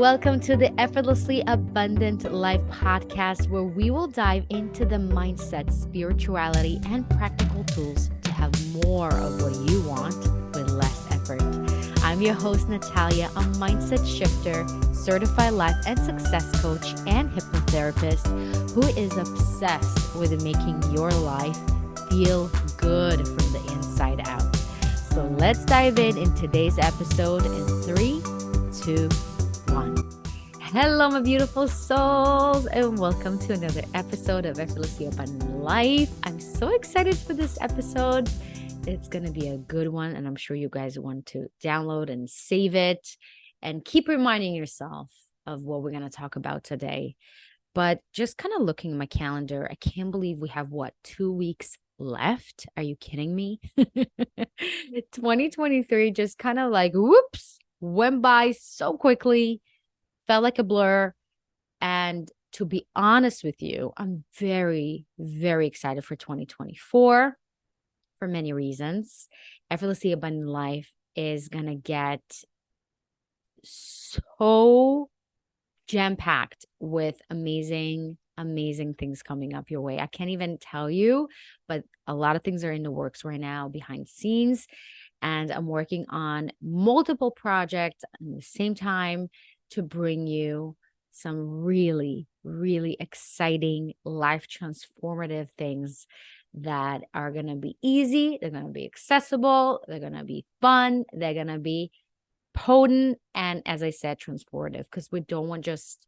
Welcome to the Effortlessly Abundant Life podcast, where we will dive into the mindset, spirituality, and practical tools to have more of what you want with less effort. I'm your host, Natalia, a mindset shifter, certified life and success coach, and hypnotherapist who is obsessed with making your life feel good from the inside out. So let's dive in today's episode in 3, 2, 1. Hello, my beautiful souls, and welcome to another episode of Effortlessly Abundant Life. I'm so excited for this episode. It's going to be a good one, and I'm sure you guys want to download and save it and keep reminding yourself of what we're going to talk about today. But just kind of looking at my calendar, I can't believe we have, 2 weeks left? Are you kidding me? 2023 just kind of like, whoops, went by so quickly, felt like a blur. And to be honest with you, I'm very, very excited for 2024 for many reasons. Effortlessly Abundant Life is going to get so jam-packed with amazing things coming up your way. I can't even tell you, but a lot of things are in the works right now behind scenes. And I'm working on multiple projects at the same time to bring you some really, really exciting, life transformative things that are going to be easy. They're going to be accessible. They're going to be fun. They're going to be potent. And as I said, transformative, because we don't want just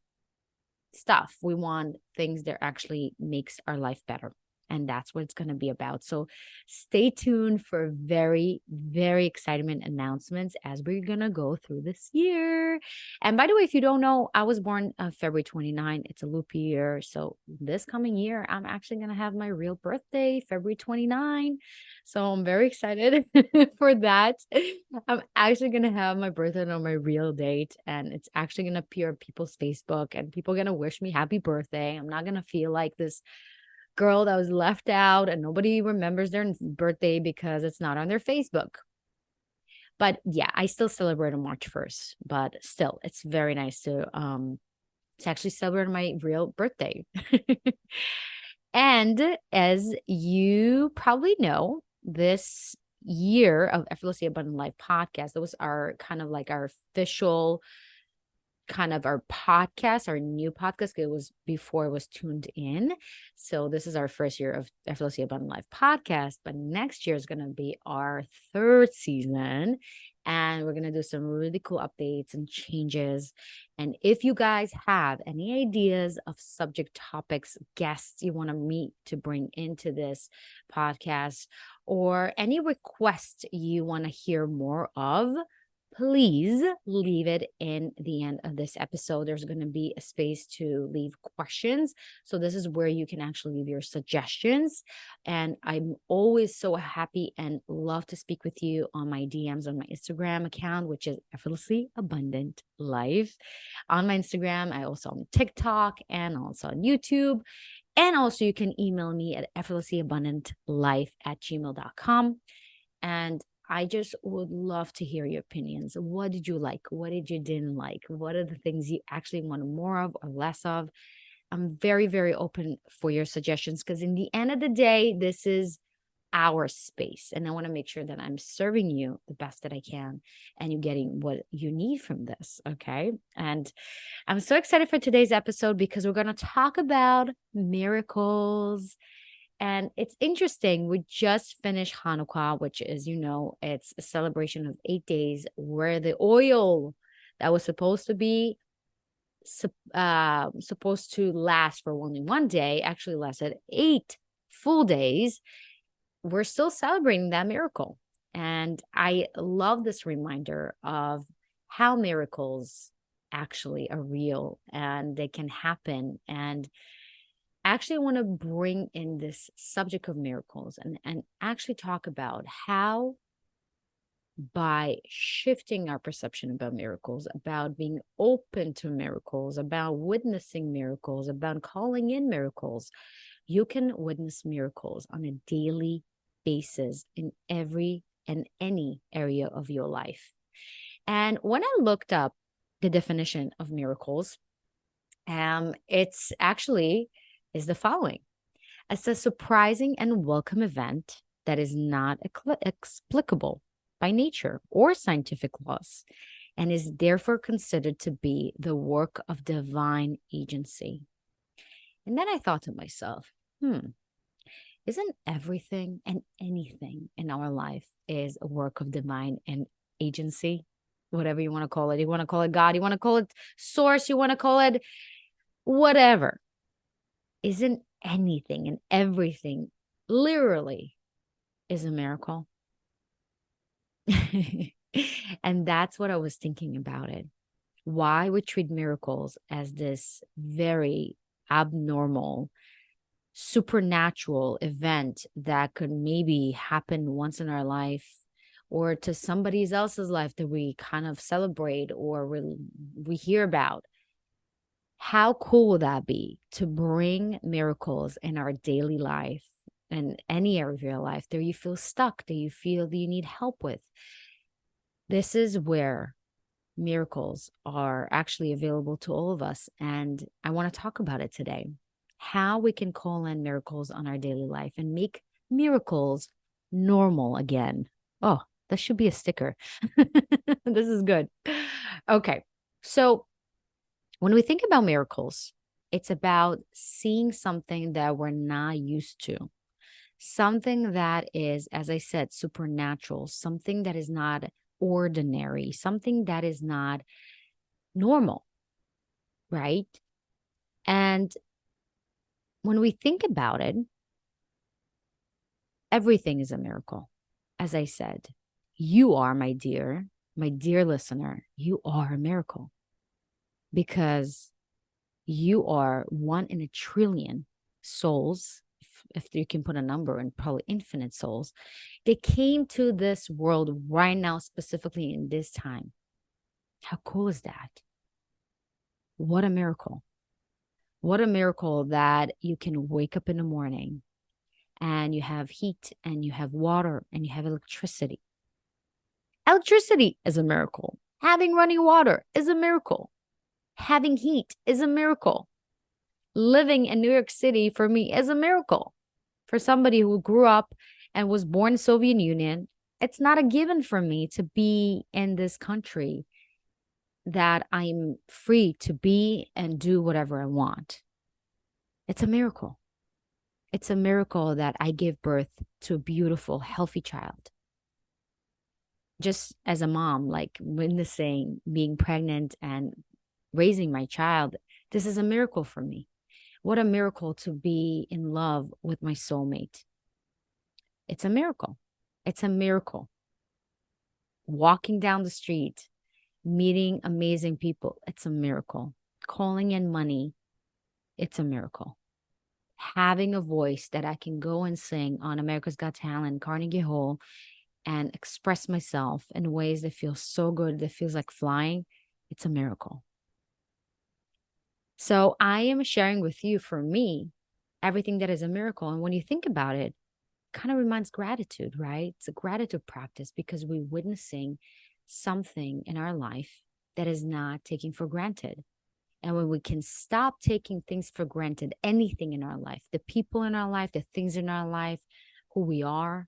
stuff. We want things that actually makes our life better. And that's what it's going to be about. So stay tuned for very, very exciting announcements as we're going to go through this year. And by the way, if you don't know, I was born February 29. It's a leap year. So this coming year, I'm actually going to have my real birthday, February 29. So I'm very excited for that. I'm actually going to have my birthday on my real date. And it's actually going to appear on people's Facebook. And people are going to wish me happy birthday. I'm not going to feel like this girl that was left out and nobody remembers their birthday because it's not on their Facebook. But yeah, I still celebrate on March 1st, but still it's very nice to actually celebrate my real birthday. And as you probably know, this year of Effortlessly Abundant Life podcast, that was our kind of like our official kind of our podcast, our new podcast. It was before it was tuned in. So this is our first year of Effortlessly Abundant Life podcast, but next year is going to be our 3rd season. And we're going to do some really cool updates and changes. And if you guys have any ideas of subject topics, guests you want to meet to bring into this podcast, or any requests you want to hear more of, please leave it in the end of this episode. There's going to be a space to leave questions. So this is where you can actually leave your suggestions. And I'm always so happy and love to speak with you on my DMs on my Instagram account, which is Effortlessly Abundant Life. On my Instagram, I also on TikTok and also on YouTube. And also you can email me at effortlesslyabundantlife@gmail.com. And I just would love to hear your opinions. What did you like? What did you didn't like? What are the things you actually want more of or less of? I'm very, very open for your suggestions because in the end of the day, this is our space. And I want to make sure that I'm serving you the best that I can and you're getting what you need from this. Okay. And I'm so excited for today's episode because we're going to talk about miracles. And it's interesting. We just finished Hanukkah, which is, it's a celebration of 8 days where the oil that was supposed to be supposed to last for only 1 day actually lasted 8 full days. We're still celebrating that miracle. And I love this reminder of how miracles actually are real and they can happen. And actually want to bring in this subject of miracles and actually talk about how by shifting our perception about miracles, about being open to miracles, about witnessing miracles, about calling in miracles, you can witness miracles on a daily basis in every and any area of your life. And when I looked up the definition of miracles. It's actually is the following. It's a surprising and welcome event that is not explicable by nature or scientific laws and is therefore considered to be the work of divine agency. And then I thought to myself, isn't everything and anything in our life is a work of divine and agency? Whatever you want to call it. You want to call it God, you want to call it source, you want to call it whatever. Isn't anything and everything literally is a miracle? And that's what I was thinking about it. Why we treat miracles as this very abnormal, supernatural event that could maybe happen once in our life or to somebody else's life that we kind of celebrate or we hear about. How cool would that be to bring miracles in our daily life and any area of your life that you feel stuck, that you feel that you need help with? This is where miracles are actually available to all of us. And I want to talk about it today. How we can call in miracles on our daily life and make miracles normal again. Oh, that should be a sticker. This is good. Okay. So when we think about miracles, it's about seeing something that we're not used to, something that is, as I said, supernatural, something that is not ordinary, something that is not normal, right? And when we think about it, everything is a miracle. As I said, you are, my dear listener, you are a miracle because you are one in a trillion souls, if you can put a number, and probably infinite souls, they came to this world right now, specifically in this time. How cool is that? What a miracle. What a miracle that you can wake up in the morning and you have heat and you have water and you have electricity. Electricity is a miracle. Having running water is a miracle. Having heat is a miracle. Living in New York City for me is a miracle. For somebody who grew up and was born in Soviet Union, it's not a given for me to be in this country that I'm free to be and do whatever I want. It's a miracle. It's a miracle that I gave birth to a beautiful, healthy child. Just as a mom, like witnessing being pregnant and raising my child, this is a miracle for me. What a miracle to be in love with my soulmate. It's a miracle. It's a miracle. Walking down the street, meeting amazing people, it's a miracle. Calling in money, it's a miracle. Having a voice that I can go and sing on America's Got Talent, Carnegie Hall, and express myself in ways that feel so good, that feels like flying, it's a miracle. So I am sharing with you, for me, everything that is a miracle. And when you think about it, kind of reminds gratitude, right? It's a gratitude practice because we're witnessing something in our life that is not taken for granted. And when we can stop taking things for granted, anything in our life, the people in our life, the things in our life, who we are,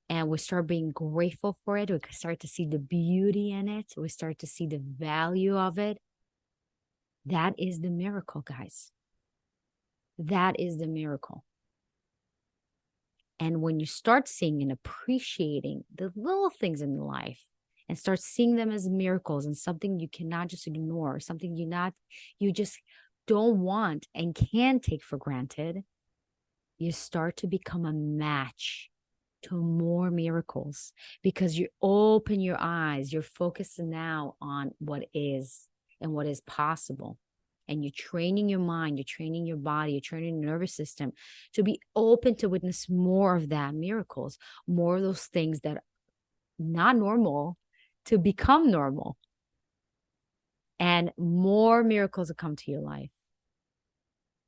and we start being grateful for it, we start to see the beauty in it, we start to see the value of it. That is the miracle, guys. That is the miracle. And when you start seeing and appreciating the little things in life and start seeing them as miracles and something you cannot just ignore, something you just don't want and can take for granted, you start to become a match to more miracles because you open your eyes, you're focused now on what is and what is possible. And you're training your mind, you're training your body, you're training your nervous system to be open to witness more of that miracles, more of those things that are not normal to become normal. And more miracles will come to your life.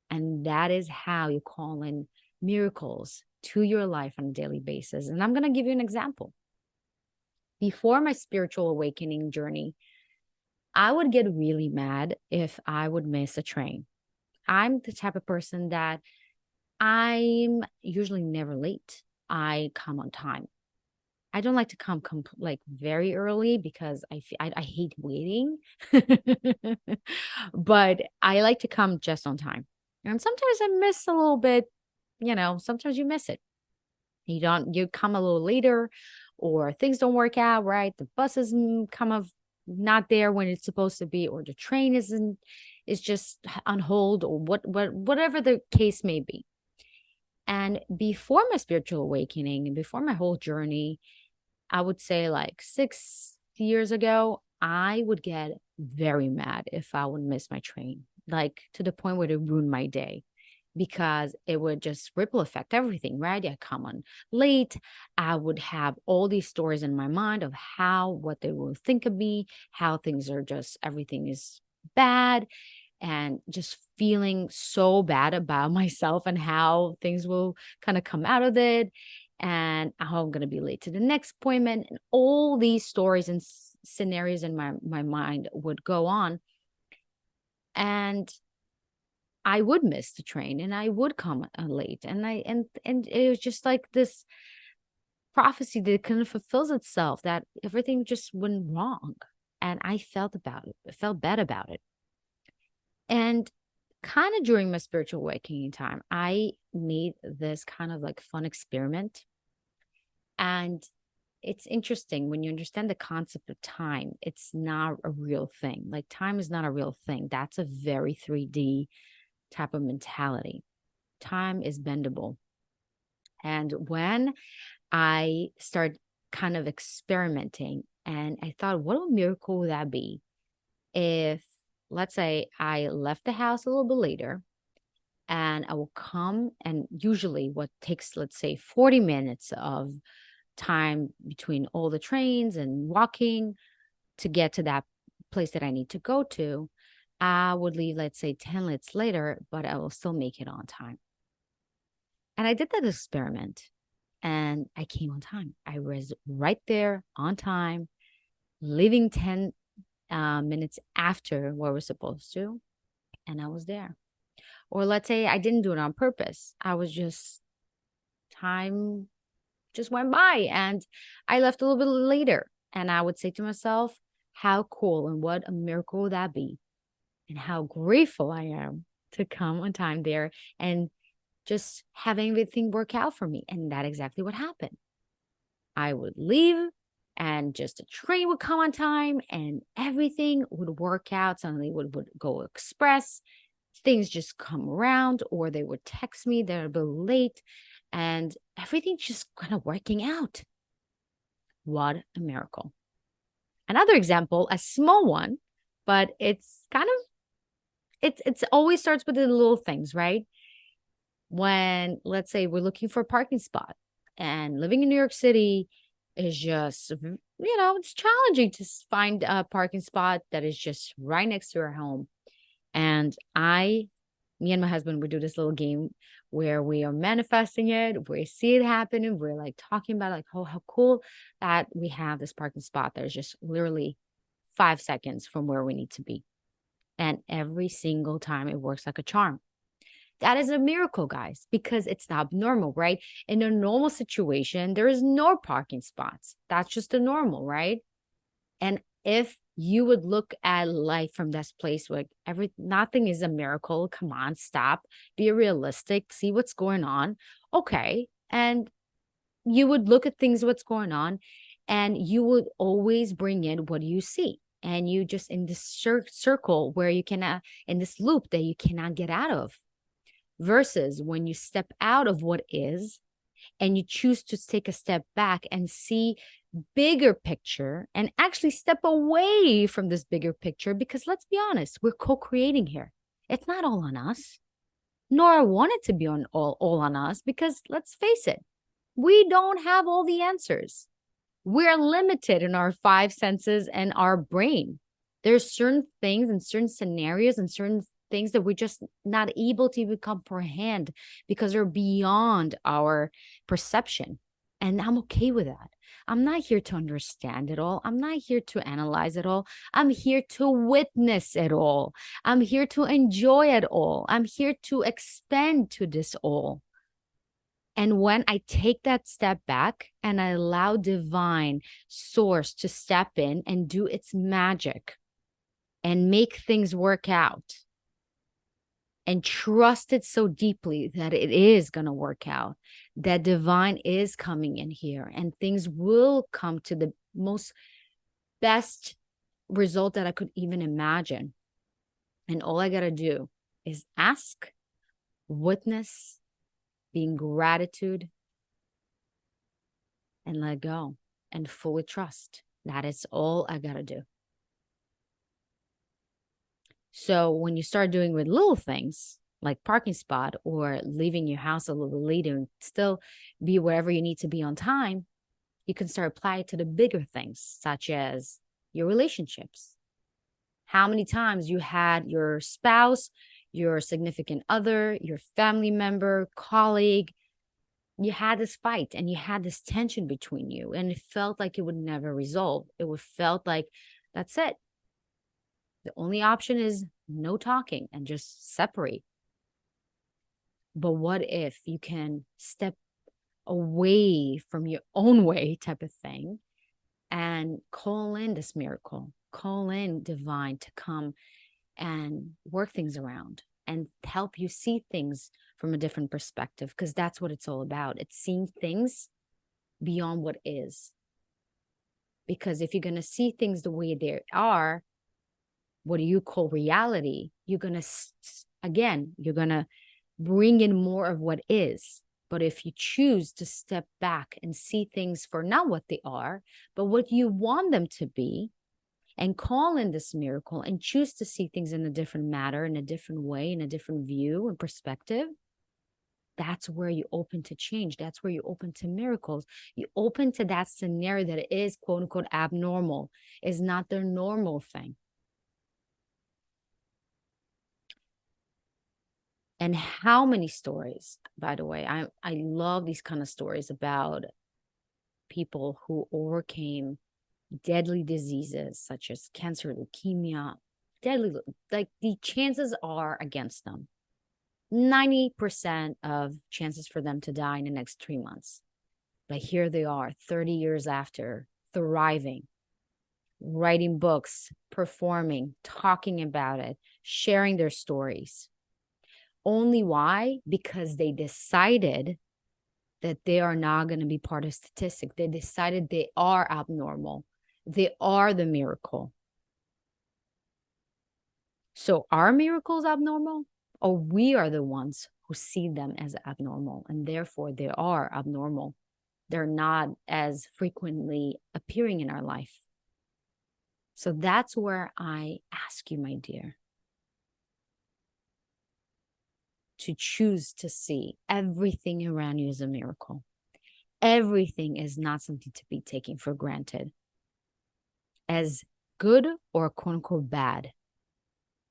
And that is how you call in miracles to your life on a daily basis. And I'm going to give you an example. Before my spiritual awakening journey, I would get really mad if I would miss a train. I'm the type of person that I'm usually never late. I come on time. I don't like to come like very early because I hate waiting. But I like to come just on time. And sometimes I miss a little bit, sometimes you miss it. You come a little later or things don't work out, right? The bus is come of not there when it's supposed to be, or the train is just on hold, or whatever the case may be. And before my spiritual awakening and before my whole journey, I would say like 6 years ago, I would get very mad if I would miss my train, like to the point where it ruined my day, because it would just ripple affect everything, right? I come on late. I would have all these stories in my mind of what they will think of me, how things are just, everything is bad, and just feeling so bad about myself and how things will kind of come out of it, and how I'm going to be late to the next appointment. And all these stories and scenarios in my mind would go on. And I would miss the train and I would come late. And it was just like this prophecy that kind of fulfills itself, that everything just went wrong. And I felt about it. I felt bad about it. And kind of during my spiritual awakening time, I made this kind of like fun experiment. And it's interesting when you understand the concept of time, it's not a real thing. Like, time is not a real thing. That's a very 3D type of mentality. Time is bendable. And when I started kind of experimenting, and I thought, what a miracle would that be if, let's say, I left the house a little bit later and I will come, and usually what takes, let's say, 40 minutes of time between all the trains and walking to get to that place that I need to go to, I would leave, let's say, 10 minutes later, but I will still make it on time. And I did that experiment and I came on time. I was right there on time, leaving 10 minutes after where we're supposed to, and I was there. Or let's say I didn't do it on purpose. I was just, time just went by and I left a little bit later. And I would say to myself, how cool and what a miracle would that be? And how grateful I am to come on time there and just having everything work out for me. And that's exactly what happened. I would leave and just a train would come on time and everything would work out. Suddenly would go express. Things just come around, or they would text me, they're a bit late, and everything just kind of working out. What a miracle. Another example, a small one, but it's kind of, it's always starts with the little things, right? When, let's say, we're looking for a parking spot, and living in New York City is just, it's challenging to find a parking spot that is just right next to our home. And me and my husband would do this little game where we are manifesting it, we see it happening, we're like talking about like, oh, how cool that we have this parking spot that is just literally 5 seconds from where we need to be. And every single time it works like a charm. That is a miracle, guys, because it's not normal, right? In a normal situation, there is no parking spots. That's just the normal, right? And if you would look at life from this place where nothing is a miracle, come on, stop, be realistic, see what's going on. Okay. And you would look at things, what's going on, and you would always bring in what you see. And you just in this circle where you cannot, in this loop that you cannot get out of. Versus when you step out of what is and you choose to take a step back and see bigger picture and actually step away from this bigger picture, because let's be honest, we're co-creating here. It's not all on us, nor I want it to be all on us, because let's face it, we don't have all the answers. We're limited in our five senses and our brain. There's certain things and certain scenarios and certain things that we're just not able to even comprehend because they're beyond our perception. And I'm okay with that. I'm not here to understand it all. I'm not here to analyze it all. I'm here to witness it all. I'm here to enjoy it all. I'm here to expand to this all. And when I take that step back and I allow divine source to step in and do its magic and make things work out and trust it so deeply that it is going to work out, that divine is coming in here and things will come to the most best result that I could even imagine. And all I got to do is ask, witness, be in gratitude, and let go and fully trust. That is all I got to do. So when you start doing with little things like parking spot or leaving your house a little later and still be wherever you need to be on time, you can start applying it to the bigger things, such as your relationships. How many times you had your spouse, your significant other, your family member, colleague, you had this fight and you had this tension between you and it felt like it would never resolve. It would felt like that's it. The only option is no talking and just separate. But what if you can step away from your own way type of thing and call in this miracle, call in divine to come and work things around and help you see things from a different perspective, because that's what it's all about. It's seeing things beyond what is. Because if you're going to see things the way they are, what do you call reality? You're going to, again, you're going to bring in more of what is. But if you choose to step back and see things for not what they are, but what you want them to be, and call in this miracle and choose to see things in a different manner, in a different way, in a different view and perspective, that's where you open to change. That's where you open to miracles. You open to that scenario that is quote unquote abnormal, is not their normal thing. And how many stories, by the way, I love these kind of stories about people who overcame deadly diseases such as cancer, leukemia, deadly, like the chances are against them. 90% of chances for them to die in the next 3 months. But here they are 30 years after, thriving, writing books, performing, talking about it, sharing their stories. Only why? Because they decided that they are not going to be part of statistic. They decided they are abnormal. They are the miracle. So are miracles abnormal? Or we are the ones who see them as abnormal and therefore they are abnormal. They're not as frequently appearing in our life. So that's where I ask you, my dear, to choose to see everything around you as a miracle. Everything is not something to be taken for granted as good or quote unquote bad.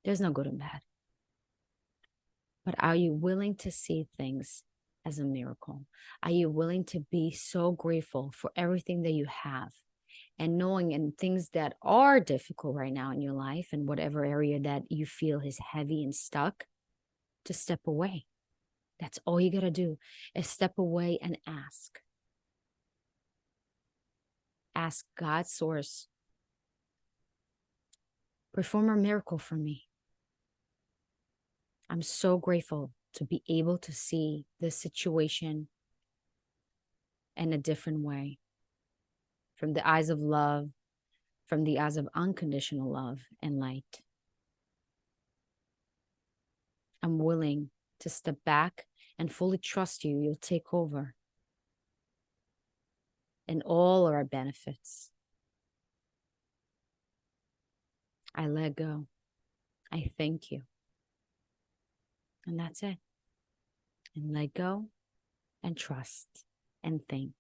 There's no good and bad. But are you willing to see things as a miracle? Are you willing to be so grateful for everything that you have? And knowing in things that are difficult right now in your life and whatever area that you feel is heavy and stuck, to step away. That's all you got to do is step away and ask. Ask God's source, perform a miracle for me. I'm so grateful to be able to see this situation in a different way, from the eyes of love, from the eyes of unconditional love and light. I'm willing to step back and fully trust you. You'll take over in all our benefits. I let go. I thank you. And that's it. And let go and trust and think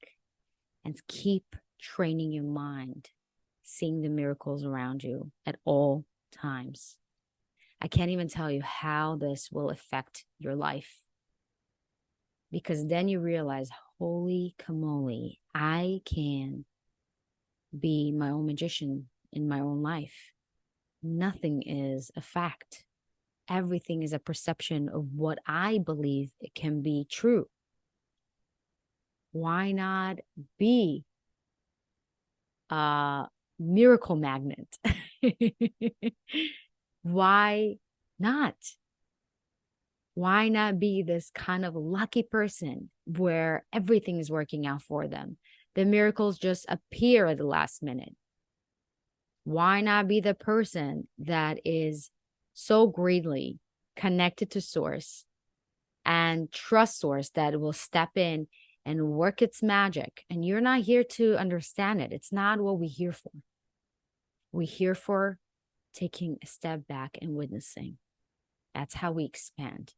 and keep training your mind, seeing the miracles around you at all times. I can't even tell you how this will affect your life. Because then you realize, holy camole, I can be my own magician in my own life. Nothing is a fact. Everything is a perception of what I believe it can be true. Why not be a miracle magnet? Why not? Why not be this kind of lucky person where everything is working out for them? The miracles just appear at the last minute. Why not be the person that is so greatly connected to source and trust source that will step in and work its magic? And you're not here to understand it. It's not what we're here for. We're here for taking a step back and witnessing. That's how we expand,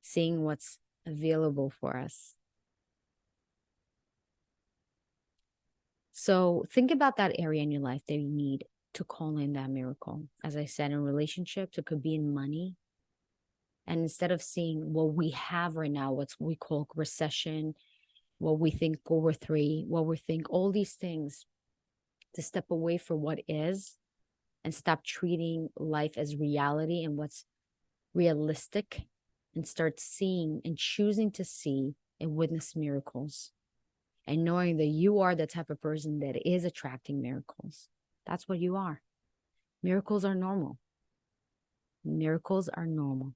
seeing what's available for us. So think about that area in your life that you need to call in that miracle. As I said, in relationships, it could be in money. And instead of seeing what we have right now, what we call recession, what we think over three, what we think, all these things, to step away from what is and stop treating life as reality and what's realistic, and start seeing and choosing to see and witness miracles, and knowing that you are the type of person that is attracting miracles. That's what you are. Miracles are normal. Miracles are normal.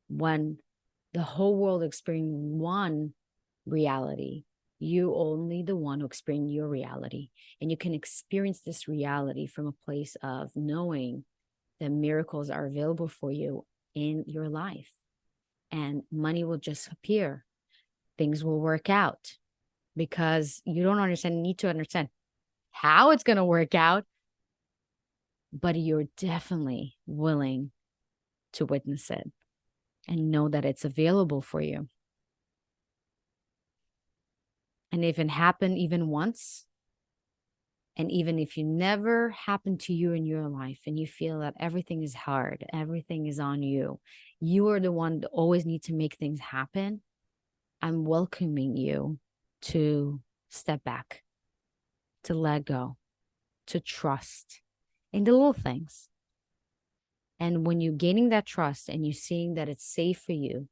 When the whole world experiences one reality, you only the one who experience your reality. And you can experience this reality from a place of knowing that miracles are available for you in your life. And money will just appear. Things will work out, because you don't understand, need to understand how it's going to work out. But you're definitely willing to witness it and know that it's available for you. And if it happened even once, and even if it never happened to you in your life and you feel that everything is hard, everything is on you, you are the one that always need to make things happen, I'm welcoming you to step back, to let go, to trust in the little things. And when you're gaining that trust and you're seeing that it's safe for you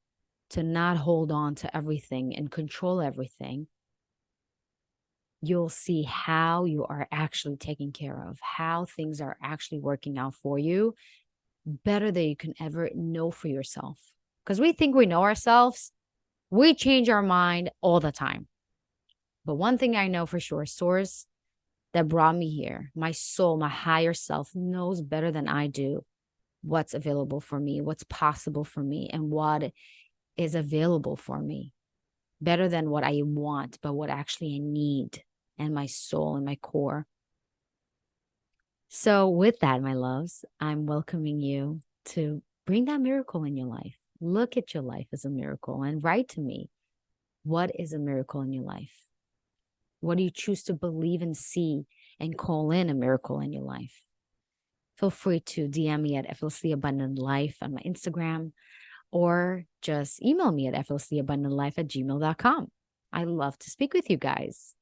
to not hold on to everything and control everything, you'll see how you are actually taken care of, how things are actually working out for you better than you can ever know for yourself. Because we think we know ourselves. We change our mind all the time. But one thing I know for sure, source that brought me here, my soul, my higher self, knows better than I do what's available for me, what's possible for me, and what is available for me. Better than what I want, but what actually I need, and my soul and my core. So with that, my loves, I'm welcoming you to bring that miracle in your life. Look at your life as a miracle and write to me. What is a miracle in your life? What do you choose to believe and see and call in a miracle in your life? Feel free to DM me at Effortlessly Abundant Life on my Instagram, or just email me at effortlesslyabundantlife@gmail.com. I love to speak with you guys.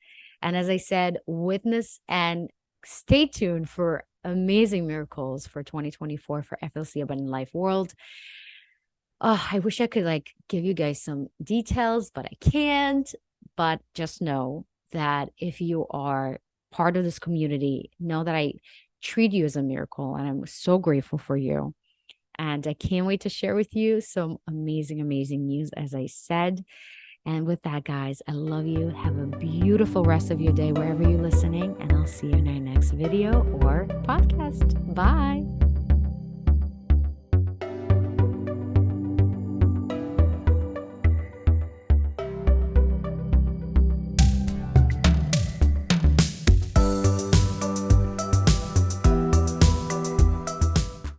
And as I said, witness and stay tuned for amazing miracles for 2024 for Effortlessly Abundant Life World. Oh, I wish I could give you guys some details, but I can't. But just know that if you are part of this community, know that I treat you as a miracle, and I'm so grateful for you. And I can't wait to share with you some amazing, amazing news, as I said. And with that, guys, I love you. Have a beautiful rest of your day wherever you're listening. And I'll see you in our next video or podcast. Bye.